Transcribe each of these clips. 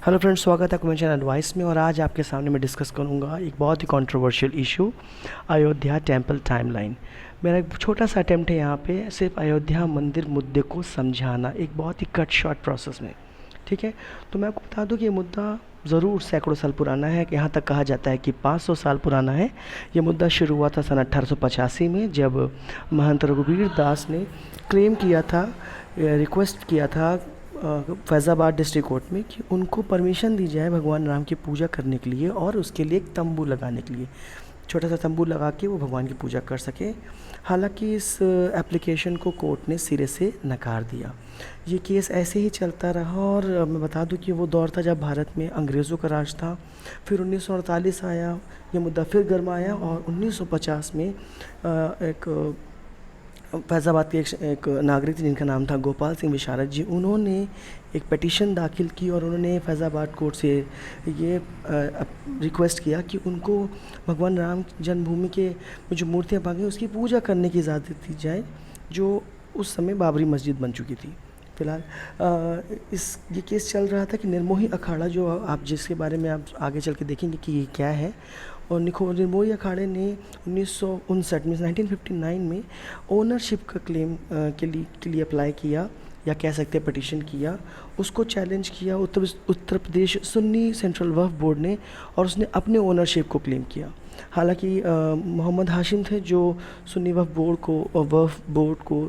Hello friends, स्वागत है convention advice में। और आज आपके सामने मैं डिस्कस करूंगा एक बहुत ही controversial issue, Ayodhya temple timeline. मेरा एक छोटा सा अटेम्प्ट है यहाँ पे सिर्फ अयोध्या मंदिर मुद्दे को समझाना, एक बहुत ही कट शॉर्ट प्रोसेस में। ठीक है, तो मैं आपको बता दूं कि ये मुद्दा ज़रूर सैकड़ों साल पुराना है। यहाँ तक कहा जाता है कि 500 साल पुराना है। ये मुद्दा शुरू हुआ था सन 1885 में, जब महंत रघुवीर दास ने क्लेम किया था, रिक्वेस्ट किया था फैज़ाबाद डिस्ट्रिक्ट कोर्ट में कि उनको परमिशन दी जाए भगवान राम की पूजा करने के लिए और उसके लिए एक तंबू लगाने के लिए, छोटा सा तंबू लगा के वो भगवान की पूजा कर सके। हालांकि इस एप्लीकेशन को कोर्ट ने सिरे से नकार दिया। ये केस ऐसे ही चलता रहा और मैं बता दूं कि वो दौर था जब भारत में अंग्रेज़ों का राज था। फिर 1948 आया, ये मुद्दा फिर गरमाया और 1950 में एक फैज़ाबाद के एक नागरिक थे जिनका नाम था गोपाल सिंह विशारद जी। उन्होंने एक पिटीशन दाखिल की और उन्होंने फैज़ाबाद कोर्ट से ये रिक्वेस्ट किया कि उनको भगवान राम जन्मभूमि के जो मूर्तियाँ मांगी उसकी पूजा करने की इजाज़त दी जाए, जो उस समय बाबरी मस्जिद बन चुकी थी। फ़िलहाल ये केस चल रहा था कि निर्मोही अखाड़ा, जो आप जिसके बारे में आप आगे चल के देखेंगे कि ये क्या है। और निर्मोही अखाड़े ने 1959 में 1959 में ओनरशिप का क्लेम के लिए अप्लाई किया, या कह सकते हैं पिटीशन किया। उसको चैलेंज किया उत्तर प्रदेश सुन्नी सेंट्रल वक्फ बोर्ड ने, और उसने अपने ओनरशिप को क्लेम किया। हालांकि मोहम्मद हाशिम थे जो सुन्नी वक्फ बोर्ड को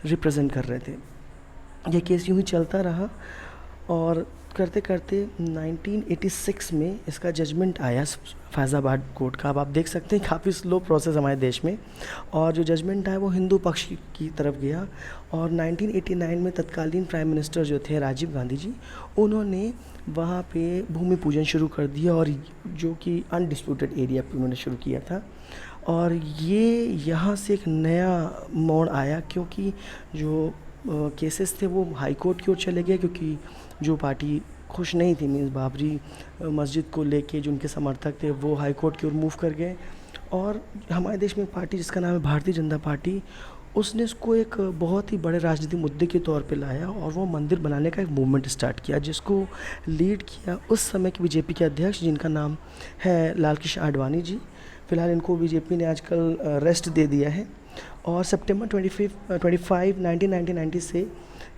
रिप्रेजेंट कर रहे थे। ये केस यूँ ही चलता रहा और करते करते 1986 में इसका जजमेंट आया फैज़ाबाद कोर्ट का। अब आप देख सकते हैं काफ़ी स्लो प्रोसेस हमारे देश में, और जो जजमेंट आया वो हिंदू पक्ष की तरफ गया। और 1989 में तत्कालीन प्राइम मिनिस्टर जो थे राजीव गांधी जी, उन्होंने वहाँ पे भूमि पूजन शुरू कर दिया, और जो कि अनडिस्प्यूटेड एरिया पे उन्होंने शुरू किया था। और ये यहाँ से एक नया मोड़ आया, क्योंकि जो केसेस थे वो हाई कोर्ट की ओर चले गए, क्योंकि जो पार्टी खुश नहीं थी, मीन्स बाबरी मस्जिद को लेके जो उनके समर्थक थे वो हाई कोर्ट की ओर मूव कर गए। और हमारे देश में एक पार्टी जिसका नाम है भारतीय जनता पार्टी, उसने इसको एक बहुत ही बड़े राजनीतिक मुद्दे के तौर पे लाया और वो मंदिर बनाने का एक मूवमेंट स्टार्ट किया, जिसको लीड किया उस समय के बीजेपी के अध्यक्ष जिनका नाम है लाल कृष्ण आडवाणी जी। फ़िलहाल इनको बीजेपी ने आजकल रेस्ट दे दिया है। और सितंबर 25 1990 से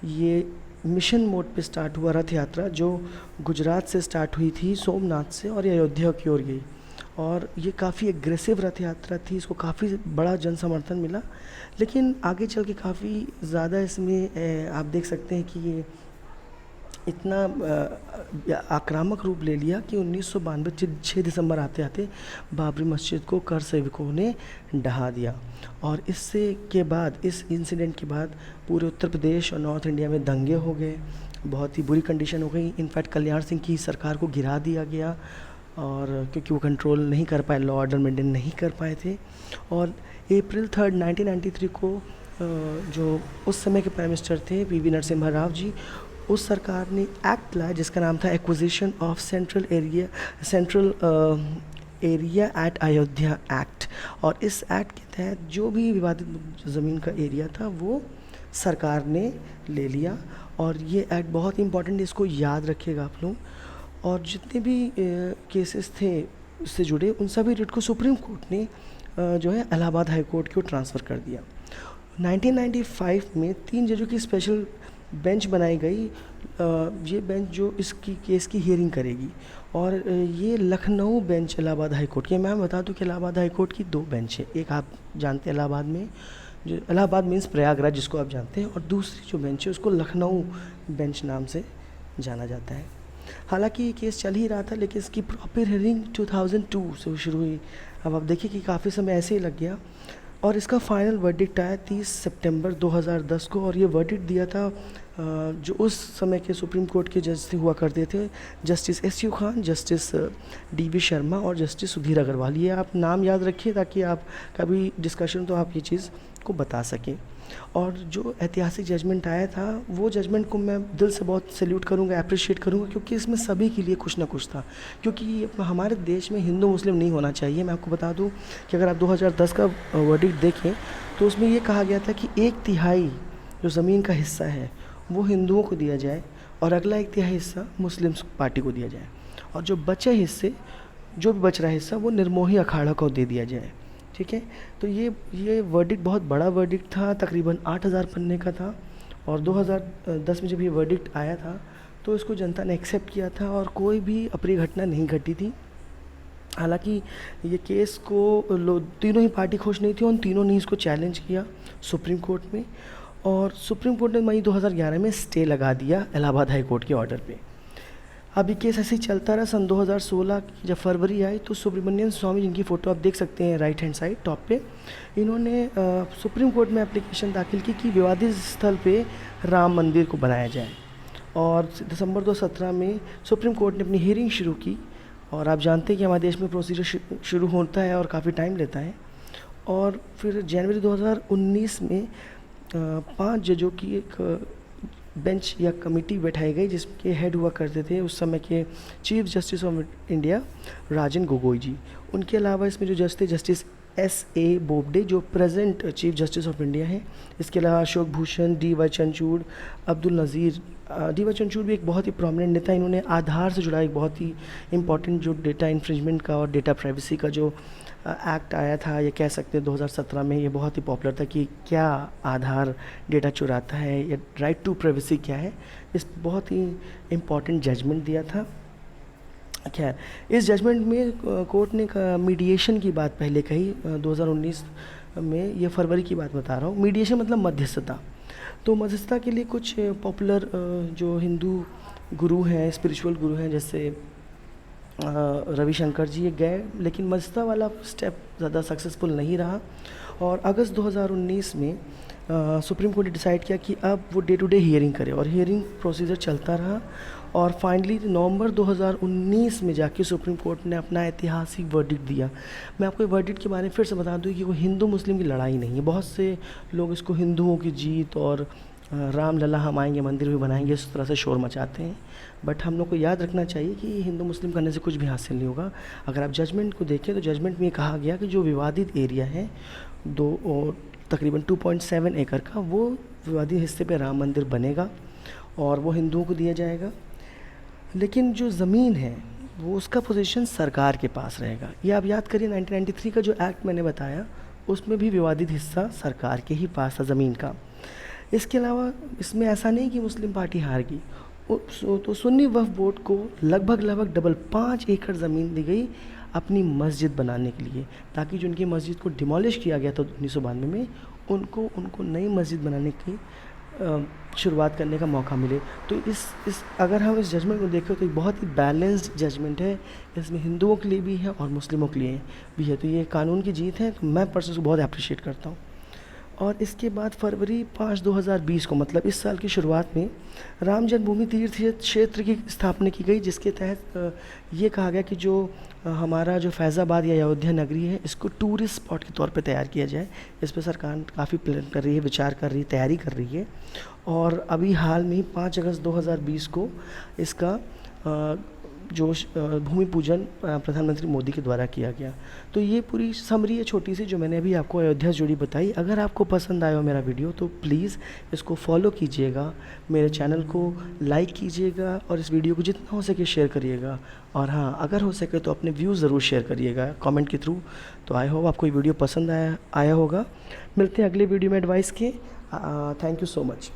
ये मिशन मोड पे स्टार्ट हुआ रथ यात्रा, जो गुजरात से स्टार्ट हुई थी सोमनाथ से, और ये अयोध्या की ओर गई। और ये काफ़ी एग्रेसिव रथ यात्रा थी, इसको काफ़ी बड़ा जन समर्थन मिला। लेकिन आगे चल के काफ़ी ज़्यादा इसमें आप देख सकते हैं कि ये इतना आक्रामक रूप ले लिया कि 1992 6 दिसंबर आते आते बाबरी मस्जिद को कर सेवकों ने ढहा दिया। और इससे के बाद, इस इंसिडेंट के बाद पूरे उत्तर प्रदेश और नॉर्थ इंडिया में दंगे हो गए, बहुत ही बुरी कंडीशन हो गई। इनफैक्ट कल्याण सिंह की सरकार को गिरा दिया गया, और क्योंकि वो कंट्रोल नहीं कर पाए, लॉ ऑर्डर मेंटेन नहीं कर पाए थे। और अप्रैल 3 1993 को जो उस समय के प्राइम मिनिस्टर थे पीवी नरसिम्हा राव जी, उस सरकार ने एक्ट लाया जिसका नाम था acquisition of central area at Ayodhya act. और इस एक्ट के तहत जो भी विवादित ज़मीन का एरिया था वो सरकार ने ले लिया। और ये एक्ट बहुत ही इंपॉर्टेंट है, इसको याद रखिएगा आप लोग। और जितने भी केसेस थे इससे जुड़े, उन सभी रिट को सुप्रीम कोर्ट ने जो है इलाहाबाद हाई कोर्ट को ट्रांसफ़र कर दिया। 1995 में 3 जजों की स्पेशल बेंच बनाई गई। ये बेंच जो इसकी केस की हियरिंग करेगी, और ये Lucknow bench Allahabad high court की। मैं बता दूं कि इलाहाबाद हाई कोर्ट की 2 बेंच है। एक आप जानते हैं इलाहाबाद में, जो इलाहाबाद मीन्स प्रयागराज जिसको आप जानते हैं, और दूसरी जो बेंच है उसको लखनऊ बेंच नाम से जाना जाता है। हालांकि ये केस चल ही रहा था, लेकिन इसकी प्रॉपर हियरिंग 2002 से शुरू हुई। अब आप देखिए कि काफ़ी समय ऐसे ही लग गया, और इसका फाइनल वर्डिक्ट आया 30 सितंबर 2010 को। और ये वर्डिक्ट दिया था जो उस समय के सुप्रीम कोर्ट के जज हुआ करते थे, justice S U Khan, justice D Sharma और जस्टिस सुधीर अग्रवाल। ये आप नाम याद रखिए ताकि आप कभी डिस्कशन तो आप ये चीज़ को बता सकें। और जो ऐतिहासिक जजमेंट आया था, वो जजमेंट को मैं दिल से बहुत सैल्यूट करूँगा, अप्रिशिएट करूँगा, क्योंकि इसमें सभी के लिए कुछ ना कुछ था। क्योंकि हमारे देश में हिंदू मुस्लिम नहीं होना चाहिए। मैं आपको बता दूं कि अगर आप 2010 का वर्डिक्ट देखें तो उसमें ये कहा गया था कि 1/3 जो ज़मीन का हिस्सा है वो हिंदुओं को दिया जाए, और अगला 1/3 हिस्सा मुस्लिम पार्टी को दिया जाए, और जो बचे हिस्से, जो भी बच रहा हिस्सा वो निर्मोही अखाड़ा को दे दिया जाए। ठीक है, तो ये वर्डिक्ट बहुत बड़ा वर्डिक्ट था, तकरीबन 8,000 पन्ने का था, और 2010 में जब ये वर्डिक्ट आया था तो इसको जनता ने एक्सेप्ट किया था और कोई भी अप्रिय घटना नहीं घटी थी। हालांकि ये केस को तीनों ही पार्टी खुश नहीं थी, उन तीनों ने इसको चैलेंज किया सुप्रीम कोर्ट में, और सुप्रीम कोर्ट ने मई 2011 में स्टे लगा दिया इलाहाबाद हाई कोर्ट के ऑर्डर पे। अब ये केस ऐसे ही चलता रहा। सन 2016 की जब फरवरी आई तो सुब्रमण्यम स्वामी, जिनकी फ़ोटो आप देख सकते हैं राइट हैंड साइड टॉप पे, इन्होंने सुप्रीम कोर्ट में एप्लीकेशन दाखिल की कि विवादित स्थल पे राम मंदिर को बनाया जाए, और दिसंबर 2017 में सुप्रीम कोर्ट ने अपनी हियरिंग शुरू की। और आप जानते हैं कि हमारे देश में प्रोसीजर शुरू होता है और काफ़ी टाइम लेता है। और फिर जनवरी 2019 में 5 जजों की एक बेंच या कमेटी बैठाई गई, जिसके हेड हुआ करते थे उस समय के chief justice of India Ranjan Gogoi ji. उनके अलावा इसमें जो जज थे, जस्टिस S.A. बोबडे जो present chief justice of India हैं। इसके अलावा अशोक भूषण, D.Y. चंचूड़, अब्दुल नज़ीर। D.Y. चंचूड़ भी एक बहुत ही प्रोमिनेंट नेता, इन्होंने आधार से जुड़ा एक बहुत ही इंपॉर्टेंट जो डेटा इन्फ्रिंजमेंट का और डेटा प्राइवेसी का जो एक्ट आया था, ये कह सकते हैं 2017 में, ये बहुत ही पॉपुलर था कि क्या आधार डेटा चुराता है या राइट टू प्राइवेसी क्या है। इस बहुत ही इम्पॉर्टेंट जजमेंट दिया था। खैर, इस जजमेंट में कोर्ट ने मीडिएशन की बात पहले कही 2019 में, ये फरवरी की बात बता रहा हूँ। मीडिएशन मतलब मध्यस्थता। तो मध्यस्थता के लिए कुछ पॉपुलर जो हिंदू गुरु हैं, स्पिरिचुअल गुरु हैं, जैसे रविशंकर जी, ये गए, लेकिन मध्यस्थता वाला स्टेप ज़्यादा सक्सेसफुल नहीं रहा। और अगस्त 2019 में सुप्रीम कोर्ट ने डिसाइड किया कि अब वो डे टू डे हियरिंग करे, और हियरिंग प्रोसीजर चलता रहा। और फाइनली नवंबर 2019 में जाके सुप्रीम कोर्ट ने अपना ऐतिहासिक वर्डिक्ट दिया। मैं आपको वर्डिक्ट के बारे में फिर से बता दूं कि वो हिंदू मुस्लिम की लड़ाई नहीं है। बहुत से लोग इसको हिंदुओं की जीत और राम लला हम आएंगे मंदिर भी बनाएंगे इस तरह से शोर मचाते हैं, बट हम लोग को याद रखना चाहिए कि हिंदू मुस्लिम करने से कुछ भी हासिल नहीं होगा। अगर आप जजमेंट को देखें तो जजमेंट में कहा गया कि जो विवादित एरिया है तकरीबन 2.7 एकड़ का, वो विवादित हिस्से पे राम मंदिर बनेगा और वो हिंदुओं को दिया जाएगा। लेकिन जो ज़मीन है वो उसका पोजीशन सरकार के पास रहेगा। ये आप याद करिए 1993 का जो एक्ट मैंने बताया, उसमें भी विवादित हिस्सा सरकार के ही पास था ज़मीन का। इसके अलावा इसमें ऐसा नहीं कि मुस्लिम पार्टी हार गई, तो सुन्नी वक्फ बोर्ड को लगभग डबल 5 एकड़ ज़मीन दी गई अपनी मस्जिद बनाने के लिए, ताकि जो उनकी मस्जिद को डिमोलिश किया गया था 1992 में, उनको नई मस्जिद बनाने की शुरुआत करने का मौका मिले। तो इस अगर हम इस जजमेंट को देखें तो एक बहुत ही बैलेंस्ड जजमेंट है। इसमें हिंदुओं के लिए भी है और मुस्लिमों के लिए भी है, तो ये कानून की जीत है। तो मैं पर्सनली बहुत अप्रिशिएट करता हूँ। और इसके बाद फरवरी 5, 2020 को, मतलब इस साल की शुरुआत में, राम जन्मभूमि तीर्थ क्षेत्र की स्थापना की गई, जिसके तहत ये कहा गया कि जो हमारा जो फैज़ाबाद या अयोध्या नगरी है, इसको टूरिस्ट स्पॉट के तौर पे तैयार किया जाए। इस पर सरकार काफ़ी प्लान कर रही है, विचार कर रही है, तैयारी कर रही है। और अभी हाल में ही 5 अगस्त 2020 को इसका जो भूमि पूजन प्रधानमंत्री मोदी के द्वारा किया गया। तो ये पूरी समरी है छोटी सी, जो मैंने अभी आपको अयोध्या से जुड़ी बताई। अगर आपको पसंद आया हो मेरा वीडियो तो प्लीज़ इसको फॉलो कीजिएगा, मेरे चैनल को लाइक कीजिएगा और इस वीडियो को जितना हो सके शेयर करिएगा। और हाँ, अगर हो सके तो अपने व्यूज़ ज़रूर शेयर करिएगा कमेंट के थ्रू। तो आई होप आपको ये वीडियो पसंद आया होगा। मिलते हैं अगले वीडियो में एडवाइस के। Thank you so much.